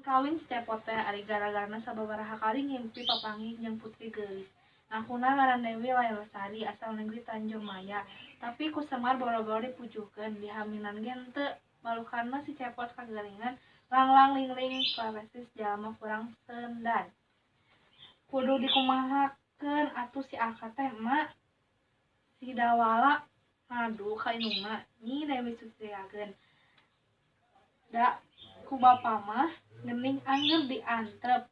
kawin cepot teh ari gara-garana sababaraha kali ngimpi papanggih jeung putri geulis. Ngakuna ngaran Dewi Lail Lestari asal negeri Tanjung Maya. Tapi ku Semar boro-boro dipujukeun dihaminan ge henteu. Balukarna si cepot kagaringan langlang lingling paresis jalma kurang sendan. Kudu dikumahakeun atuh si Alka teh mak. Si Dawala ngadu ka indungna, Nyi Dewi Sutriageun. Da ku bapa mah geuning angger diantrep.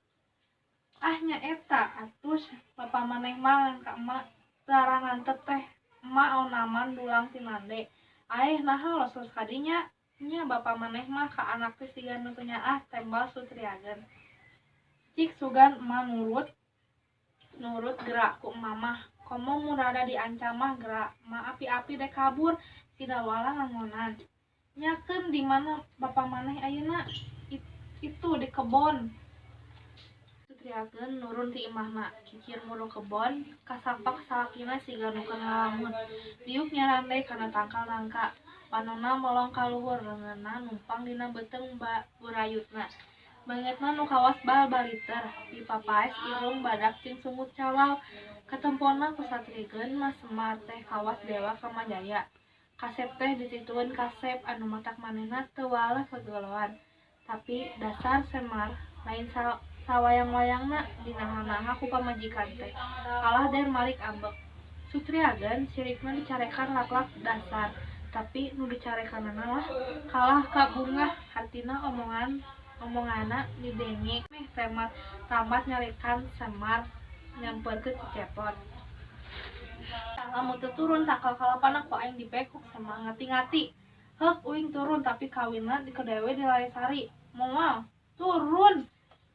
Ah nya eta atuh bapa maneh mah ka emak lara ngantep teh emak onaman dulang ti Nande. Aeh naha los kadinya nya bapa maneh mah ka anak teh siga nu teu nyaah Tembal Sutriageun. Cik sugan emak nurut gerak ku emak mah. Komo mun rada diancam mah gerak emak api-api dek kabur. Si Dawala ngangonan. Nyakeun di mana bapa maneh ayeuna? Itu di kebon. Sutriageun nurun ti imahna, kikir mulu kebon, kasampak salakina siga nu keur ngalamun. Diuk nyarande kana tangkal nangka. Panonna molong ka luhur, leungeunna numpang dina beuteung burayutna. Bangetna nu kawas bal-baliter, dipapaes irung badak jeung sungut cawal. Katemponna ku satrigeun Mas Semar teh kawas dewa kamajaya. Kasep teh dititueun kasep anu matak manehna teu waleh kagoloan. Tapi dasar Semar lain sawayang-wayangna dinaha-naha ku pamajikan teh. Kalah der Malik ambek. Sutriageun sirikna dicarekan laklak dasar, tapi nu dicarekanana lah kalah ka bungah hartina omongana didenge meh Semar tamat nyarikan Semar nyampeurkeun si cepot. Lamun teu turun takal kalapanak ku aing dipekuk Semar ngati-ngati. Heuk uing turun tapi kawinna dikedewe di Laresari. Moal turun.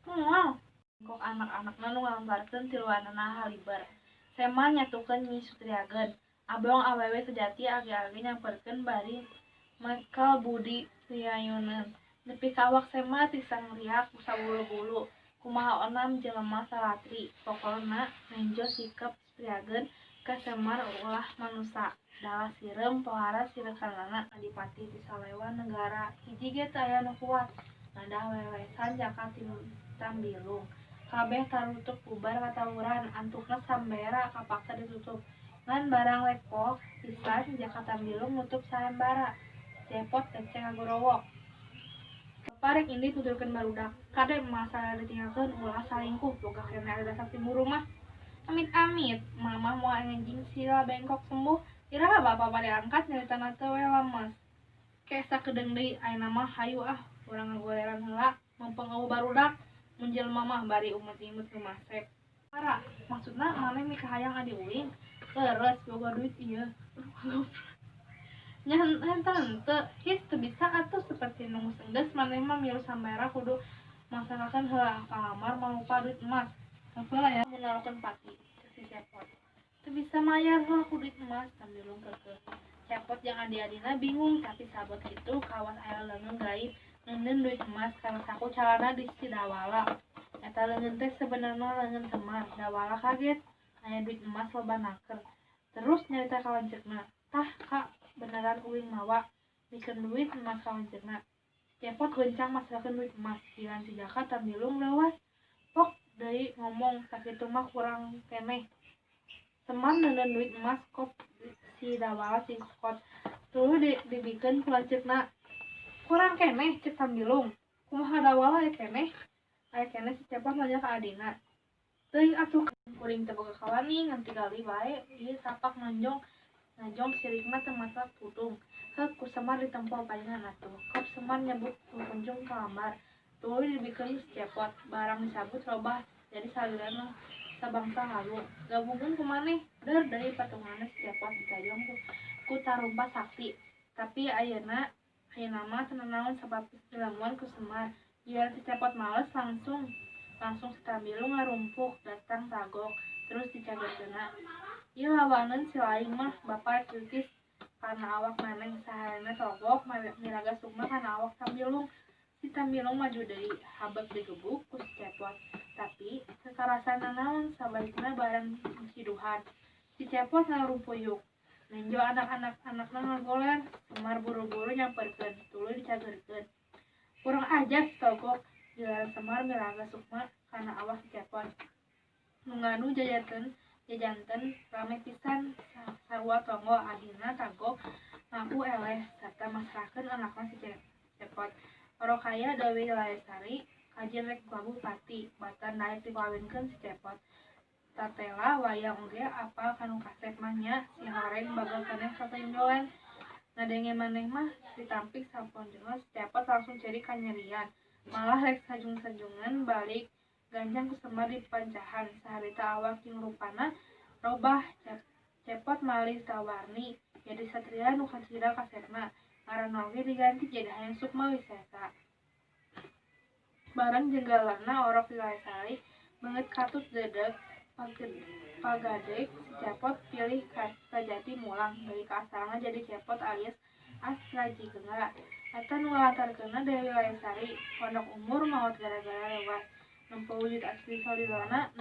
Moal. Kok anak-anakna nu ngalamparkeun tiluanana haliber. Semar nyatukeun Nyi Sutriageun. Ablong awewe sejati age-age nyampeurkeun bari mekel budi riayeuneun. Nepi ka awak Semar tisan ngeriak sabulu-bulu. Kumaha onam jelema salatri. Pokona menjo sikep Sutriageun ka Semar ulah manusa. Dalah sireum pohara sirekanana adipati ti Salewa negara. Hiji ge teu aya nu kuat. Nadah wewesan jaka Tambilung. Kabeh tarutuk bubar katawuran, antukna sambera kapaksa ditutup. Ngan barang lekpok pisan jaka Tambilung nutup saembara. Cepot eceng ngagorowok. Keparek indi tuturkeun barudak. Kade masalah ditinggalkeun ulah salingkuh boga kene ada sakti muru mah. Amit-amit, mamah moal ngenjing sila bengkok sembuh. Iraha bapa bade angkat nyaritana teu we lemes. Kesa kedeung deui ayeuna mah hayu urang ngagoleran heula mempeng eueuh barudak. Mun jelema mah bari umut-imut rumasep. Para, maksudna maneh mika hayang adi uing? Leres boga duit ieu. Nya henteu his teu bisa atuh seperti nu geus enggeus maneh mah milu sambara kudu maksanakeun heula kalamar mangrupa duit emas. Heula ya menalokeun pati si cepot. Teu bisa mayar heula ku duit emas Tambilung keukeuh. Cepot jeung adi-adina bingung tapi sabot kitu kawas aya leungeun gaib ngeundeun duit emas kana saku calana di si Dawala. Eta leungeun teh sabenerna leungeun Semar. Dawala kaget aya duit emas loba naker. Terus nyarita ka lanceukna, "Tah, Kak, beneran uing mawa mikeun duit emas ka lanceukna." Cepot geuncang masrakeun duit emas. Piran si jaka Tambilung leuwas. Pok deui ngomong sakitu mah kurang keneh. Semar neundeun duit emas kop si Dawala singkot. Tuluy dibikeun ku lanceukna. Kurang keneh cek Tambilung. Kumaha Dawala aya keneh? Aya keneh si Cepot nanya ka adina. Teuing atuh kuring teu boga kawani ngan tigali bae ieu tapak najong sirikna teu matak tudung. Heuk ku Semar ditempo palingan atuh. Kop Semar nyebut kunjung ka lambar. Tuluy dibikeun si Cepot. Barang disabut robah jadi salirana sabangsa halu. Gabungeun ku maneh deur deui patunganna si Cepot dikajong ku Tarumpa Sakti. Tapi ayeuna mah teu naon sabab dilamuan ku Semar. Biar si Cepot males langsung si Tambilung ngarumpuk datang tagok terus dicagerkeunna. Ieu lawaneun si laing mah bapa kritis karena awak maneh saharena togok miraga sukma kana awak Tambilung. Si Tambilung maju deui habeg digebuk ku si Cepot. Tapi sakarasan naon sabalikna bareng siduhan. Si Cepot ngarumpuyuk. Menjo anak-anakna ngagoler. Semar buru-buru nyamperkeun tuluy dicagerkeun. Kurang ajar si togok. Dilarang Semar milaga Sukma kana awak cepot. Nunganu jajanten rame pisan sarua tonggo adina tagok ngaku eleh serta masrakeun anakna si cepot. Orokaya Dewi Laesari kajin rek Prabu Pati batan daek dikawinkeun si cepot. Tatela wayang oge apal kanu kasep mah nya si Horeng bagal keneh satindoan. Ngadenge maneh mah ditampik saponjolna si cepot langsung ceri kanyerian. Malah rek sajung-sajungan balik ganjang ku Semar di pancahan. Saharita awak jeung rupana robah cepot malih tawarni jadi satria nu kacida kasepna. Ngaranna oge diganti jadi Hayang Sukma Wisesa. Bareng jenggalana Orok Wilaesari beungeut katut dedeg pagadeg si cepot pilih kajati mulang dari kaasalna jadi cepot alias Asrajigengga. Eta nu ngalatarkeunna Dewi Laesari pondok umur maot gara-gara leuwas. Nempo wujud asli salilana